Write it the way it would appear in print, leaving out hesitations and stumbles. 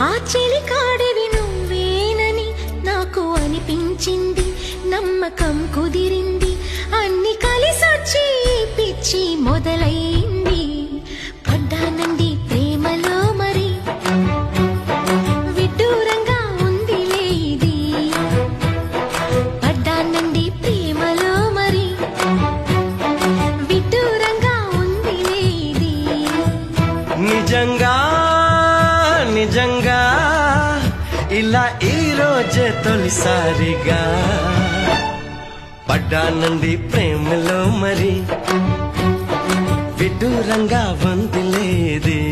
ఆ చెలికాడివి నువ్వేనని నాకు అనిపించింది, నమ్మకం కుదిరింది, అన్ని కలిసొచ్చి పిచ్చి మొదలైంది. పడ్డానండి ప్రేమలో మరి, విడ్డూరంగా ఉందిలే ఇది. పడ్డానండి ప్రేమలో మరి, విడ్డూరంగా ఉందిలే ఇది. నిజంగా నిజంగా ఇలా ఈ రోజే తొలిసారిగా పడ్డానండి ప్రేమలో మరి, విడ్డూరంగా వందిలేది.